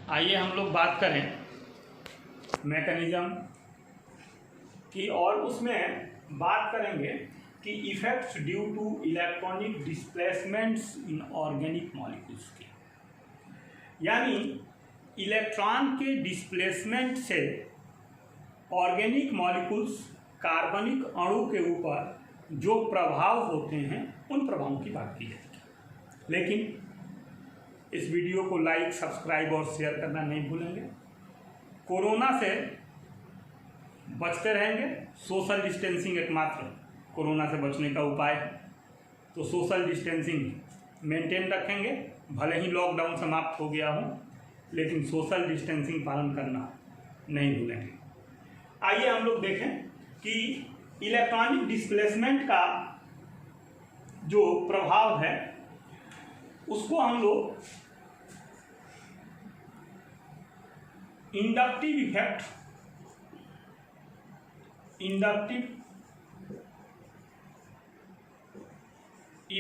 आइए हम लोग बात करें मैकेनिज्म की, और उसमें बात करेंगे कि effects due to electronic displacements in organic molecules के, यानी इलेक्ट्रॉन के डिस्प्लेसमेंट से ऑर्गेनिक मॉलिक्यूल्स कार्बनिक अणु के ऊपर जो प्रभाव होते हैं उन प्रभावों की बात की जाएगी। लेकिन इस वीडियो को लाइक, सब्सक्राइब और शेयर करना नहीं भूलेंगे। कोरोना से बचते रहेंगे। सोशल डिस्टेंसिंग एकमात्र कोरोना से बचने का उपाय है, तो सोशल डिस्टेंसिंग मेंटेन रखेंगे। भले ही लॉकडाउन समाप्त हो गया हो, लेकिन सोशल डिस्टेंसिंग पालन करना नहीं भूलेंगे। आइए हम लोग देखें कि इलेक्ट्रॉनिक डिस्प्लेसमेंट का जो प्रभाव है उसको हम लोग inductive effect, electromeric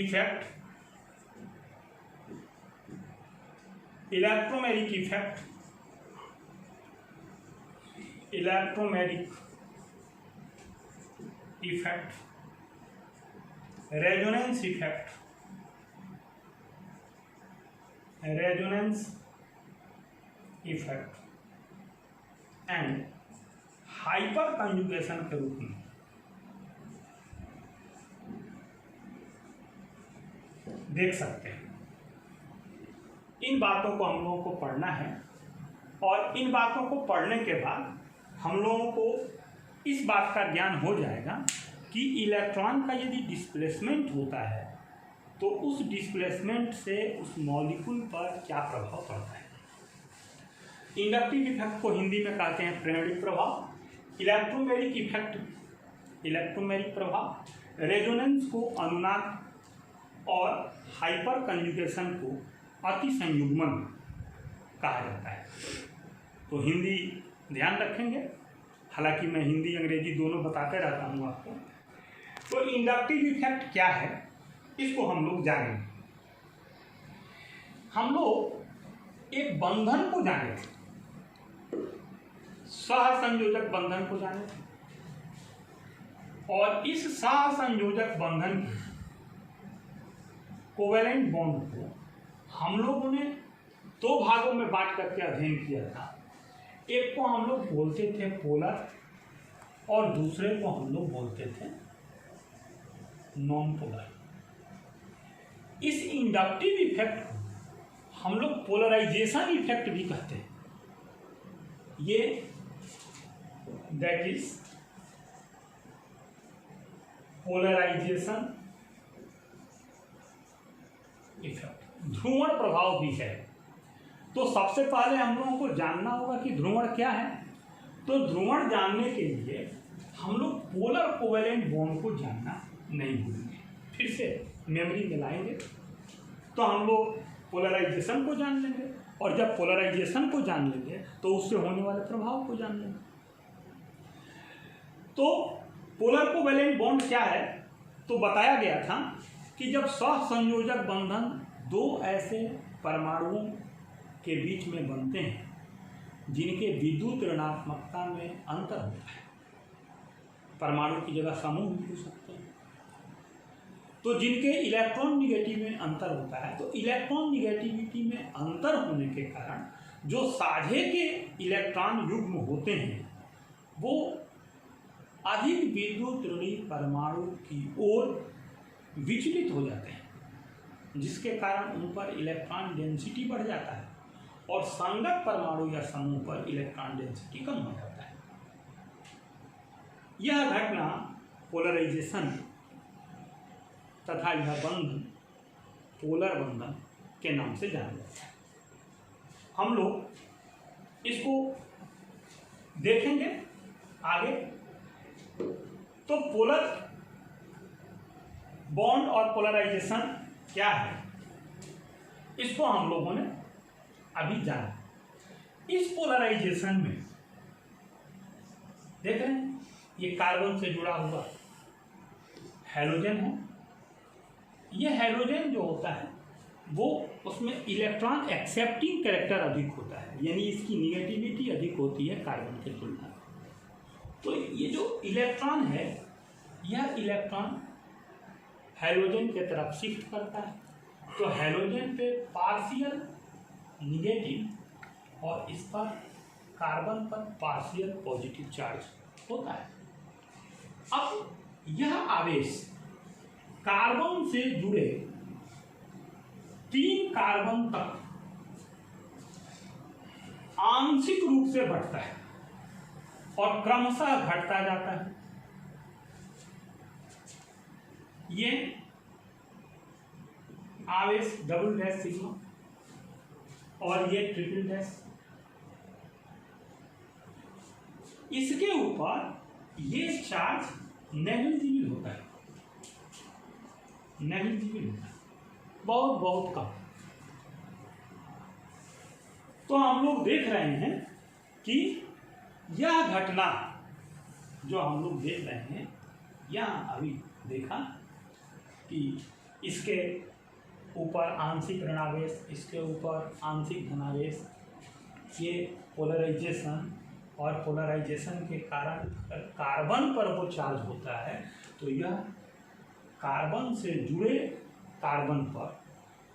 effect, resonance effect and hyper conjugation के रूप में देख सकते हैं। इन बातों को हम लोगों को पढ़ना है, और इन बातों को पढ़ने के बाद हम लोगों को इस बात का ज्ञान हो जाएगा कि इलेक्ट्रॉन का यदि डिस्प्लेसमेंट होता है तो उस डिस्प्लेसमेंट से उस मॉलिक्यूल पर क्या प्रभाव पड़ता है। इंडक्टिव इफेक्ट को हिंदी में कहते हैं प्रेरणिक प्रभाव, इलेक्ट्रोमेरिक प्रभाव, रेजोनेंस को अनुनाद और हाइपर कंजुगेशन को अति संयुग्मन कहा जाता है। तो हिंदी ध्यान रखेंगे, हालांकि मैं हिंदी अंग्रेजी दोनों बताते रहता हूँ आपको। तो इंडक्टिव इफेक्ट क्या है इसको हम लोग जानेंगे। हम लोग एक बंधन को जाने थे, सहसंयोजक बंधन को जाने थे, और इस सहसंयोजक बंधन के कोवेलेंट बॉन्ड को हम लोगों ने दो भागों में बांट करके अध्ययन किया था। एक को हम लोग बोलते थे पोलर, और दूसरे को हम लोग बोलते थे नॉन पोलर। इस इंडक्टिव इफेक्ट को हम लोग पोलराइजेशन इफेक्ट भी कहते हैं। ये दैट इज पोलराइजेशन इफेक्ट, ध्रुवण प्रभाव भी है। तो सबसे पहले हम लोगों को जानना होगा कि ध्रुवण क्या है। तो ध्रुवण जानने के लिए हम लोग पोलर कोवेलेंट बॉन्ड को जानना नहीं भूलेंगे। फिर से मेमोरी में लाएंगे तो हम लोग पोलराइजेशन को जान लेंगे, और जब पोलराइजेशन को जान लेंगे तो उससे होने वाले प्रभाव को जान लेंगे। तो पोलर कोवेलेंट बॉन्ड क्या है, तो बताया गया था कि जब सहसंयोजक बंधन दो ऐसे परमाणुओं के बीच में बनते हैं जिनके विद्युत ऋणात्मकता में अंतर होता है, परमाणु की जगह समूह भी हो सकते हैं, तो जिनके इलेक्ट्रॉन निगेटिव में अंतर होता है, तो इलेक्ट्रॉन निगेटिविटी में अंतर होने के कारण जो साझे के इलेक्ट्रॉन युग्म होते हैं वो अधिक विद्युत ऋणी परमाणु की ओर विचलित हो जाते हैं, जिसके कारण उन पर इलेक्ट्रॉन डेंसिटी बढ़ जाता है, और संगत परमाणु या समूह पर इलेक्ट्रॉन डेंसिटी कम हो जाता है। यह घटना पोलराइजेशन तथा यह बंधन पोलर बंधन के नाम से जाना जाता है। हम लोग इसको देखेंगे आगे। तो पोलर बॉन्ड और पोलराइजेशन क्या है इसको हम लोगों ने अभी जाना। इस पोलराइजेशन में देख रहे हैं ये कार्बन से जुड़ा हुआ हैलोजन है। ये हैलोजन जो होता है वो उसमें इलेक्ट्रॉन एक्सेप्टिंग कैरेक्टर अधिक होता है, यानी इसकी निगेटिविटी अधिक होती है कार्बन के तुलना में। तो ये जो इलेक्ट्रॉन है, यह इलेक्ट्रॉन हैलोजन के तरफ शिफ्ट करता है, तो हैलोजन पे पार्शियल निगेटिव और इस पर कार्बन पर पार्शियल पॉजिटिव चार्ज होता है। अब यह आवेश कार्बन से जुड़े 3 कार्बन तक आंशिक रूप से बढ़ता है और क्रमशः घटता जाता है। ये आवेश डबल डैश सिग्मा और ये ट्रिपल डैश, इसके ऊपर ये चार्ज नेग्लिजिबल होता है, नेग्लिजिबल होता है, बहुत बहुत कम। तो हम लोग देख रहे हैं कि यह घटना जो हम लोग देख रहे हैं, यहाँ अभी देखा कि इसके ऊपर आंशिक ऋणावेश, इसके ऊपर आंशिक धनावेश, ये पोलराइजेशन, और पोलराइजेशन के कारण कार्बन पर वो चार्ज होता है, तो यह कार्बन से जुड़े कार्बन पर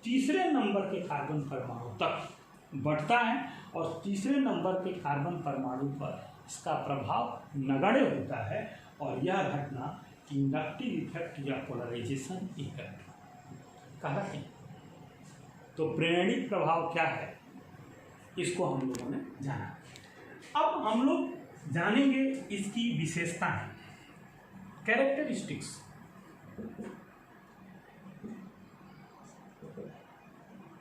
तीसरे नंबर के कार्बन परमाणु तक बढ़ता है और तीसरे नंबर के कार्बन परमाणु पर इसका प्रभाव नगण्य होता है, और यह घटना इंडक्टिव इफेक्ट या पोलराइजेशन इफेक्ट कहलाते हैं। तो प्रेरणिक प्रभाव क्या है, इसको हम लोगों ने जाना। अब हम लोग जानेंगे इसकी विशेषताएं, कैरेक्टरिस्टिक्स।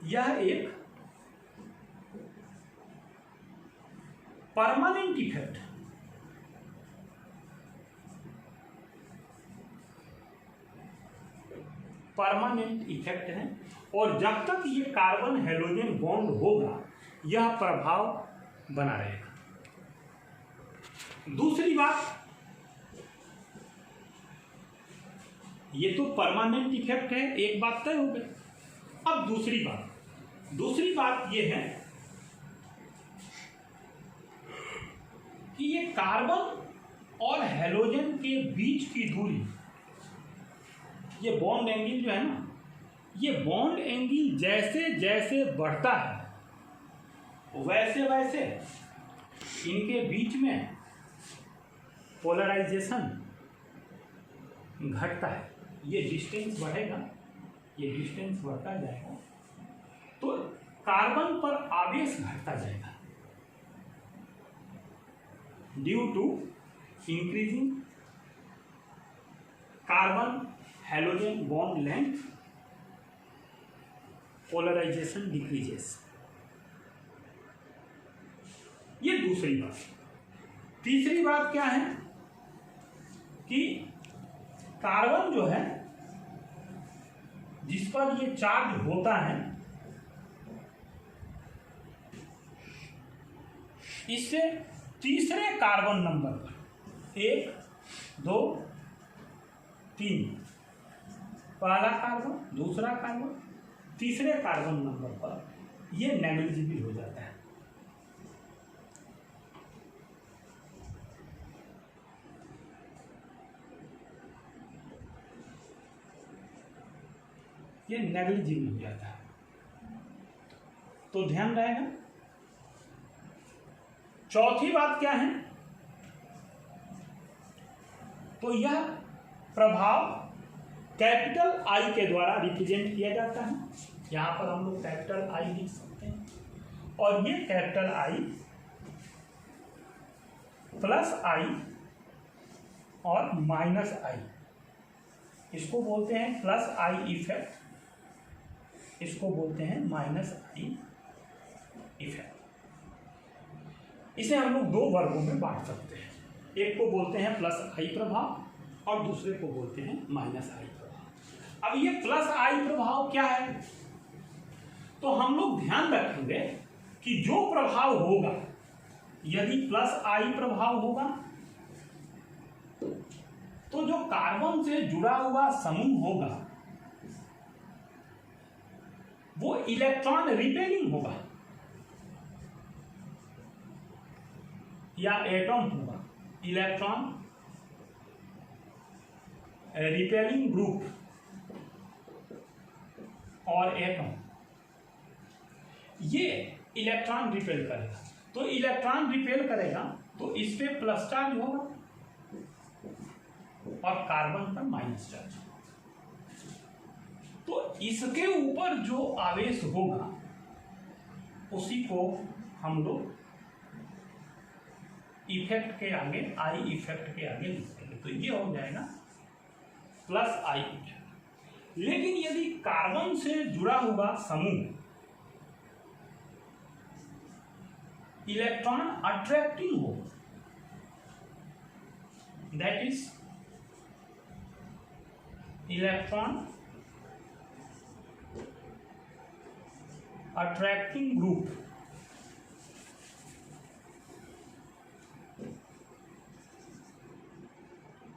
यह एक परमानेंट इफेक्ट, परमानेंट इफेक्ट है, और जब तक ये कार्बन हैलोजन बॉन्ड होगा यह प्रभाव बना रहेगा। दूसरी बात, ये तो परमानेंट इफेक्ट है, एक बात तय हो गई। अब दूसरी बात ये है कि ये कार्बन और हैलोजन के बीच की दूरी, ये बॉन्ड एंगल जो है ना, ये बॉन्ड एंगल जैसे जैसे बढ़ता है वैसे वैसे इनके बीच में पोलराइजेशन घटता है। ये डिस्टेंस बढ़ेगा, ये डिस्टेंस बढ़ता जाएगा, तो कार्बन पर आवेश घटता जाएगा due to increasing carbon halogen bond length, polarisation decreases. ये दूसरी बात। तीसरी बात क्या है कि कार्बन जो है जिस पर ये चार्ज होता है, इससे तीसरे कार्बन नंबर पर 1, 2, 3, पहला कार्बन, दूसरा कार्बन, तीसरे कार्बन नंबर पर ये नेग्लिजिबल हो जाता है। ये नेग्लिजिबल हो जाता है, तो ध्यान रहेगा। चौथी बात क्या है, तो यह प्रभाव कैपिटल आई के द्वारा रिप्रेजेंट किया जाता है। यहां पर हम लोग कैपिटल आई लिख सकते हैं, और ये कैपिटल आई प्लस आई और माइनस आई, इसको बोलते हैं प्लस आई इफेक्ट, इसको बोलते हैं माइनस आई इफेक्ट। इसे हम लोग 2 वर्गों में बांट सकते हैं, एक को बोलते हैं प्लस आई प्रभाव और दूसरे को बोलते हैं माइनस आई प्रभाव। अब ये प्लस आई प्रभाव क्या है, तो हम लोग ध्यान रखेंगे कि जो प्रभाव होगा, यदि प्लस आई प्रभाव होगा तो जो कार्बन से जुड़ा हुआ समूह होगा वो इलेक्ट्रॉन रिपेलिंग होगा या एटॉम होगा, इलेक्ट्रॉन रिपेलिंग ग्रुप और एटॉम, ये इलेक्ट्रॉन रिपेल करेगा। तो इलेक्ट्रॉन रिपेल करेगा तो इस पे प्लस चार्ज होगा और कार्बन पर माइनस चार्ज होगा। तो इसके ऊपर जो आवेश होगा उसी को हम लोग इफेक्ट के आगे, आई इफेक्ट के आगे लिखेंगे। तो ये हो जाएगा प्लस आई इफेक्ट। लेकिन यदि कार्बन से जुड़ा हुआ समूह इलेक्ट्रॉन अट्रैक्टिंग हो, that is electron attracting group,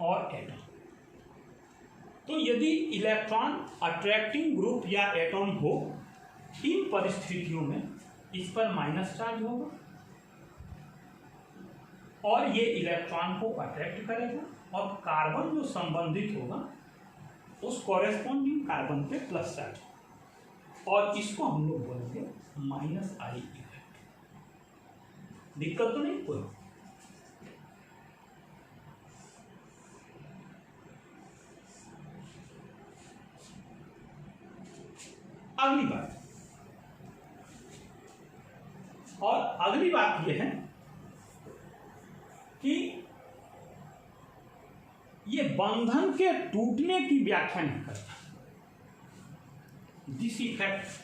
और एटॉम। तो यदि इलेक्ट्रॉन अट्रैक्टिंग ग्रुप या एटॉम हो, इन परिस्थितियों में इस पर माइनस चार्ज होगा और ये इलेक्ट्रॉन को अट्रैक्ट करेगा और कार्बन जो संबंधित होगा उस कॉरेस्पॉन्डिंग कार्बन पे प्लस चार्ज होगा और इसको हम लोग बोलेंगे माइनस आई इफेक्ट। दिक्कत तो नहीं कोई? अगली बात, और अगली बात यह है कि ये बंधन के टूटने की व्याख्या नहीं करता। This effect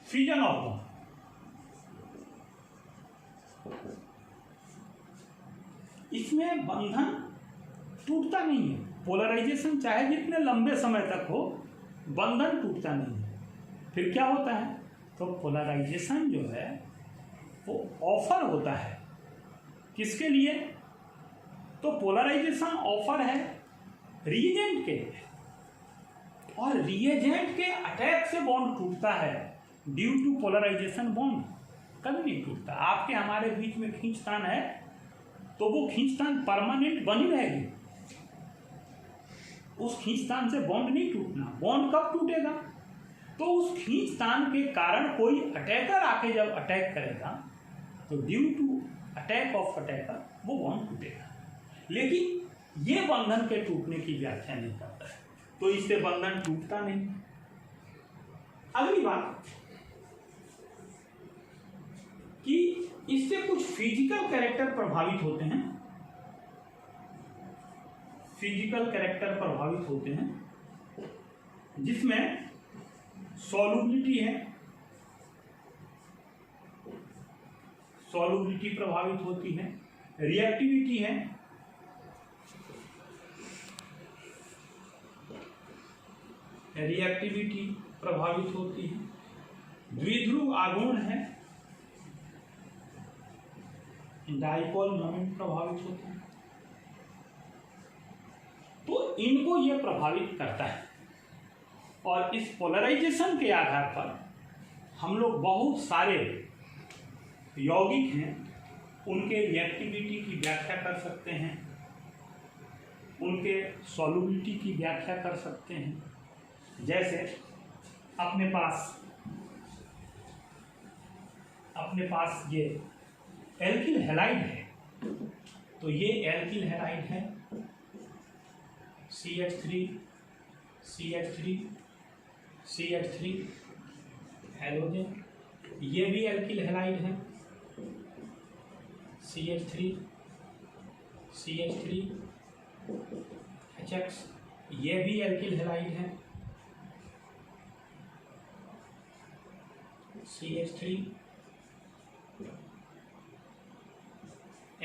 fusion of bond, इसमें बंधन टूटता नहीं है। पोलराइजेशन चाहे जितने लंबे समय तक हो, बंधन टूटता नहीं है। फिर क्या होता है? तो पोलराइजेशन जो है वो ऑफर होता है। किसके लिए? तो पोलराइजेशन ऑफर है रिएजेंट के लिए, और रिएजेंट के अटैक से बॉन्ड टूटता है। ड्यू टू पोलराइजेशन बॉन्ड कभी नहीं टूटता। आपके हमारे बीच में खींचतान है तो वो खींचतान परमानेंट बनी रहेगी, उस खींचतान से बॉन्ड नहीं टूटना। बॉन्ड कब टूटेगा? तो उस खींचतान के कारण कोई अटैकर आके जब अटैक करेगा तो due to attack of attacker वो बॉन्ड टूटेगा। लेकिन ये बंधन के टूटने की व्याख्या नहीं करता है, तो इससे बंधन टूटता नहीं। अगली बात कि इससे कुछ फिजिकल कैरेक्टर प्रभावित होते हैं। फिजिकल कैरेक्टर प्रभावित होते हैं जिसमें सॉल्युबिलिटी है, सॉल्युबिलिटी प्रभावित होती है, रिएक्टिविटी है, रिएक्टिविटी प्रभावित होती है, द्विध्रुव आघूर्ण है, डाइपोल मोमेंट प्रभावित होता है। तो इनको ये प्रभावित करता है और इस पोलराइजेशन के आधार पर हम लोग बहुत सारे यौगिक हैं उनके रिएक्टिविटी की व्याख्या कर सकते हैं, उनके सॉल्युबिलिटी की व्याख्या कर सकते हैं। जैसे अपने पास ये एल्किल हैलाइड है, तो ये एल्किल हैलाइड है CH3 CH3 CH3 हैलोजन। ये भी एल्किल हैलाइड है CH3 CH3 HX। ये भी एल्किल हैलाइड है CH3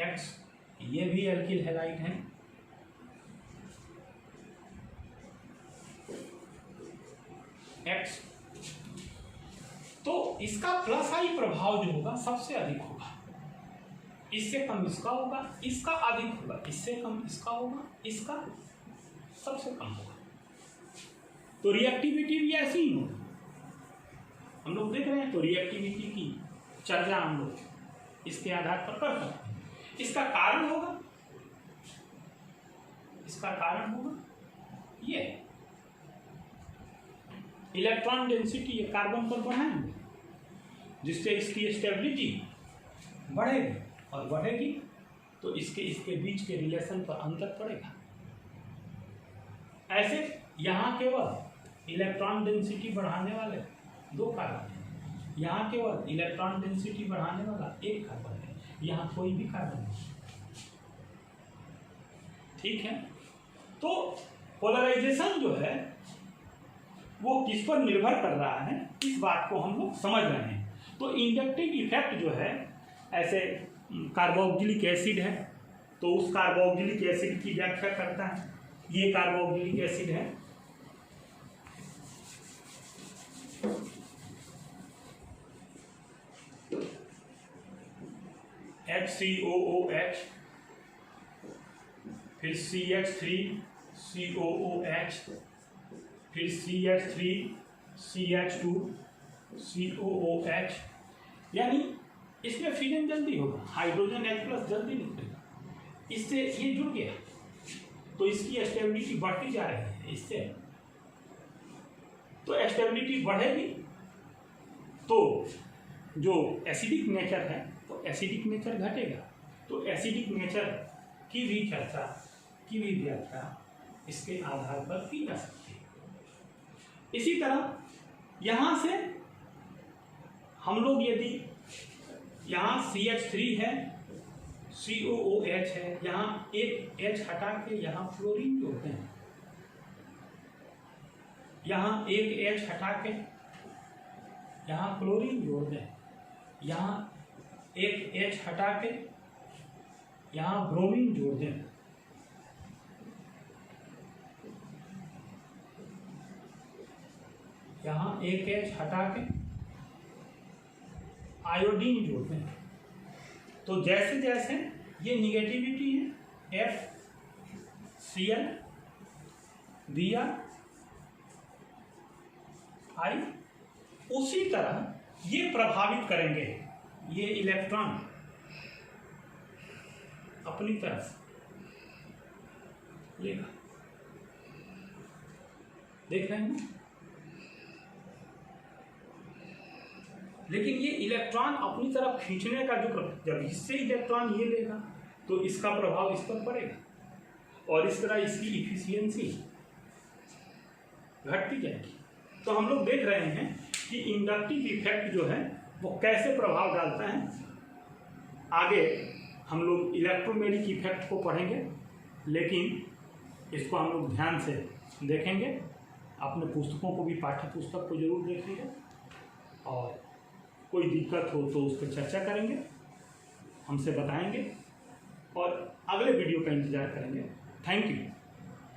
X। ये भी एल्किल हैलाइड है इसका प्लस आई प्रभाव जो होगा सबसे अधिक होगा, इससे कम इसका होगा, इसका अधिक होगा, इससे कम इसका होगा, इसका सबसे कम होगा। तो रिएक्टिविटी भी ऐसी ही होगी, हम लोग देख रहे हैं। तो रिएक्टिविटी की चर्चा हम लोग इसके आधार पर कर सकते हैं। इसका कारण होगा, इसका कारण होगा ये इलेक्ट्रॉन डेंसिटी ये कार्बन पर बढ़ाएंगे, जिससे इसकी स्टेबिलिटी बढ़ेगी, और बढ़ेगी तो इसके बीच के रिलेशन पर अंतर पड़ेगा। ऐसे यहाँ केवल इलेक्ट्रॉन डेंसिटी बढ़ाने वाले 2 कार्बन है, यहाँ केवल इलेक्ट्रॉन डेंसिटी बढ़ाने वाला 1 कार्बन है, यहाँ कोई भी कार्बन नहीं। ठीक है, तो पोलराइजेशन जो है वो किस पर निर्भर कर रहा है, इस बात को हम लोग समझ रहे हैं। तो इंडक्टिव इफेक्ट जो है, ऐसे कार्बोक्सिलिक एसिड है, तो उस कार्बोक्सिलिक एसिड की व्याख्या करता है। ये कार्बोक्सिलिक एसिड है, HCOOH, फिर CH3COOH, फिर CH3CH2 COOH, यानी इसमें फिजन जल्दी होगा, हाइड्रोजन H+ जल्दी निकलेगा, इससे ये जुड़ गया तो इसकी स्टेबिलिटी बढ़ती जा रही है। इससे तो स्टेबिलिटी बढ़ेगी तो जो एसिडिक नेचर है तो एसिडिक नेचर घटेगा, तो एसिडिक नेचर की भी चर्चा की भी व्याख्या इसके आधार पर की जा सकती है। इसी तरह यहाँ से हम लोग यदि यहाँ CH3 है, COOH है, यहाँ एक H हटा के यहाँ फ्लोरीन जोड़ते हैं, यहाँ एक H हटा के यहाँ क्लोरीन जोड़ दें, यहाँ एक H हटा के यहाँ ब्रोमीन जोड़ दें, यहाँ एक H हटा के आयोडीन जोड़ते हैं। तो जैसे जैसे ये निगेटिविटी है FCl Br I, उसी तरह ये प्रभावित करेंगे ये इलेक्ट्रॉन अपनी तरफ लेगा। देख रहे हैं, लेकिन ये इलेक्ट्रॉन अपनी तरफ खींचने का जो जब इससे इलेक्ट्रॉन ये लेगा तो इसका प्रभाव इस पर पड़ेगा, और इस तरह इसकी इफिशियंसी घटती जाएगी। तो हम लोग देख रहे हैं कि इंडक्टिव इफेक्ट जो है वो कैसे प्रभाव डालता है। आगे हम लोग इलेक्ट्रोमैग्नेटिक इफेक्ट को पढ़ेंगे, लेकिन इसको हम लोग ध्यान से देखेंगे। अपने पुस्तकों को भी, पाठ्य पुस्तक को जरूर देखेंगे, और कोई दिक्कत हो तो उस पर चर्चा करेंगे, हमसे बताएंगे, और अगले वीडियो का इंतज़ार करेंगे। Thank you.